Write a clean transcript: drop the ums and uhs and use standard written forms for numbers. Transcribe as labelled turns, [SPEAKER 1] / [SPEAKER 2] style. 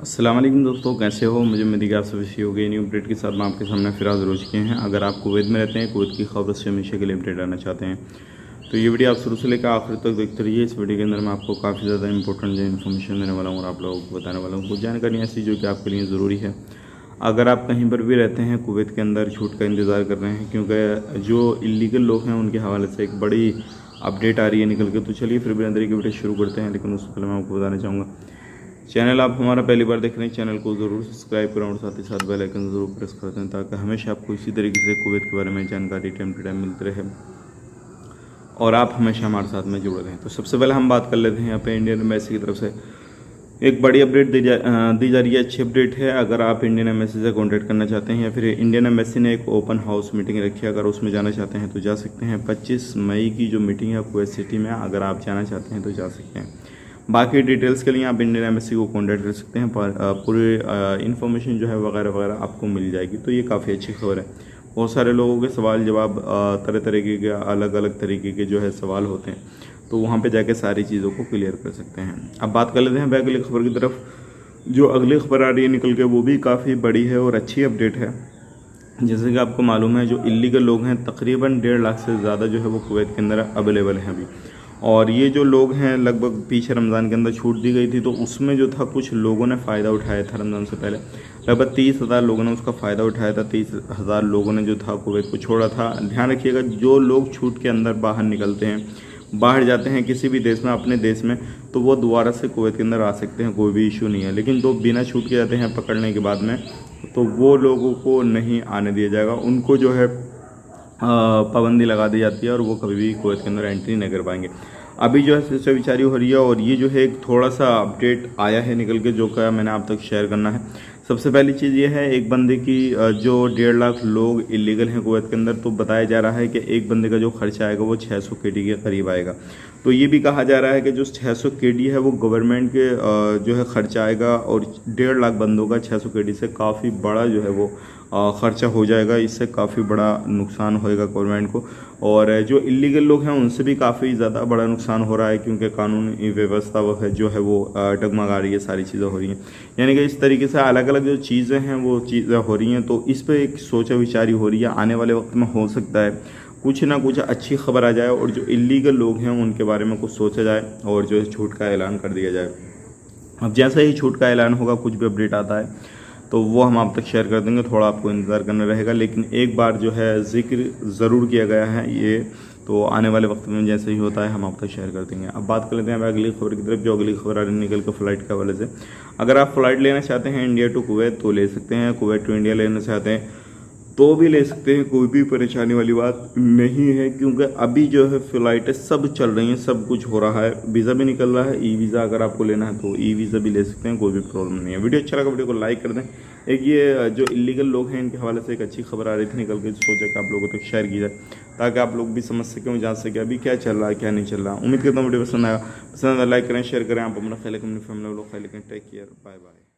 [SPEAKER 1] अस्सलाम वालेकुम दोस्तों, कैसे हो? मुझे उम्मीद है कि आप सभी अच्छे हो गए। न्यू अपडेट के साथ मैं आपके सामने फिर हाज़िर हो चुके हैं। अगर आप कुवैत में रहते हैं, कुवैत की खबर से हमेशा के लिए अपडेट आना चाहते हैं तो ये वीडियो आप शुरू से लेकर आखिर तक देखते रहिए। इस वीडियो के अंदर मैं आपको काफ़ी ज़्यादा इंपॉर्टेंट जो इन्फॉर्मेशन देने वाला हूँ और आप लोगों को बताने वाला हूँ कुछ जानकारी ऐसी जो कि आपके लिए ज़रूरी है। अगर आप कहीं पर भी रहते हैं कुवैत के अंदर, छूट का इंतज़ार कर रहे हैं, क्योंकि जो इलीगल लोग हैं उनके हवाले से एक बड़ी अपडेट आ रही है निकल के। तो चलिए फिर भी अंदर की वीडियो शुरू करते हैं, लेकिन उससे पहले मैं आपको बताना चाहूँगा, चैनल आप हमारा पहली बार देख रहे हैं, चैनल को ज़रूर सब्सक्राइब करें और साथ ही साथ बेल आइकन ज़रूर प्रेस कर दें ताकि हमेशा आपको इसी तरीके से कुवैत के बारे में जानकारी टाइम टू टाइम मिलती रहे और आप हमेशा हमारे साथ में जुड़े रहें। तो सबसे पहले हम बात कर लेते हैं यहाँ पे इंडियन एम्बेसी की तरफ से एक बड़ी अपडेट दी जा रही है। अच्छी अपडेट है। अगर आप इंडियन एम्बेसी से कॉन्टैक्ट करना चाहते हैं या फिर इंडियन एम्बेसी ने एक ओपन हाउस मीटिंग रखी है, अगर उसमें जाना चाहते हैं तो जा सकते हैं। 25 मई की जो मीटिंग है कुवैत सिटी में, अगर आप जाना चाहते हैं तो जा सकते हैं। बाकी डिटेल्स के लिए आप इंडियन एम्बेसी को कॉन्टैक्ट कर सकते हैं, पूरी इन्फॉर्मेशन जो है वगैरह वगैरह आपको मिल जाएगी। तो ये काफ़ी अच्छी खबर है। बहुत सारे लोगों के सवाल जवाब तरह तरीके के अलग अलग तरीके के जो है सवाल होते हैं, तो वहाँ पे जाके सारी चीज़ों को क्लियर कर सकते हैं। अब बात कर लेते हैं अगली खबर की तरफ। जो अगली खबर आ रही है निकल के, वो भी काफ़ी बड़ी है और अच्छी अपडेट है। जैसे कि आपको मालूम है, जो इलीगल लोग हैं तकरीबन 1.5 लाख से ज़्यादा जो है वो कुवैत के अंदर अवेलेबल हैं अभी। और ये जो लोग हैं, लगभग पीछे रमज़ान के अंदर छूट दी गई थी, तो उसमें जो था कुछ लोगों ने फ़ायदा उठाया था। रमज़ान से पहले लगभग 30,000 लोगों ने उसका फ़ायदा उठाया था। 30,000 लोगों ने जो था कुवैत को छोड़ा था। ध्यान रखिएगा, जो लोग छूट के अंदर बाहर निकलते हैं, बाहर जाते हैं किसी भी देश में, अपने देश में, तो वो दोबारा से कुवैत के अंदर आ सकते हैं, कोई भी इशू नहीं है। लेकिन जो बिना छूट के जाते हैं पकड़ने के बाद में, तो वो लोगों को नहीं आने दिया जाएगा। उनको जो है पाबंदी लगा दी जाती है और वो कभी भी कुवैत के अंदर एंट्री नहीं कर पाएंगे। अभी जो है सिलसिला विचारी हो रही है और ये जो है एक थोड़ा सा अपडेट आया है निकल के, जो का मैंने आप तक शेयर करना है। सबसे पहली चीज़ ये है, एक बंदे की जो 1.5 लाख लोग इलीगल हैं कुवैत के अंदर, तो बताया जा रहा है कि एक बंदे का जो खर्चा आएगा वो 600 KD के करीब आएगा। तो ये भी कहा जा रहा है कि जो 600 KD है वो गवर्नमेंट के जो है खर्चा आएगा, और 1.5 लाख बंदों का 600 KD से काफ़ी बड़ा जो है वो खर्चा हो जाएगा। इससे काफ़ी बड़ा नुकसान होएगा गवर्नमेंट को, और जो इलीगल लोग हैं उनसे भी काफ़ी ज़्यादा बड़ा नुकसान हो रहा है, क्योंकि कानूनी व्यवस्था वो है जो है वो डगमगा रही है, सारी चीज़ें हो रही हैं। यानी कि इस तरीके से अलग अलग जो चीज़ें हैं वो चीज़ें हो रही हैं। तो इस पर एक सोचा विचारी हो रही है। आने वाले वक्त में हो सकता है कुछ ना कुछ अच्छी खबर आ जाए और जो इलीगल लोग हैं उनके बारे में कुछ सोचा जाए और जो है छूट का ऐलान कर दिया जाए। अब जैसे ही छूट का ऐलान होगा, कुछ भी अपडेट आता है तो वो हम आप तक शेयर कर देंगे। थोड़ा आपको इंतज़ार करना रहेगा, लेकिन एक बार जो है जिक्र ज़रूर किया गया है ये, तो आने वाले वक्त में जैसे ही होता है हम आप तक शेयर कर देंगे। अब बात कर लेते हैं अगली खबर की तरफ। जो अगली खबर आ रही है निकल के फ़्लाइट के हवाले से, अगर आप फ़्लाइट लेना चाहते हैं इंडिया टू कुवैत तो ले सकते हैं। कुवैत टू इंडिया लेना चाहते हैं तो भी ले सकते हैं, कोई भी परेशानी वाली बात नहीं है, क्योंकि अभी जो है फ़्लाइटें सब चल रही हैं, सब कुछ हो रहा है। वीज़ा भी निकल रहा है, ई वीज़ा अगर आपको लेना है तो ई वीज़ा भी ले सकते हैं, कोई भी प्रॉब्लम नहीं है। वीडियो अच्छा लगा, वीडियो को लाइक कर दें। एक ये जो इलीगल लोग हैं इनके हवाले से एक अच्छी खबर आ रही थी निकल के, सोचा कि आप लोगों तक शेयर की जाए ताकि आप लोग भी समझ सकें, जान सकें अभी क्या चल रहा है क्या नहीं चल रहा। उम्मीद करता हूँ वीडियो पसंद आया, लाइक करें, शेयर करें। आप अपना ख्याल रखें, अपनी फैमिली लोग ख्याल रखें। Take care, bye bye.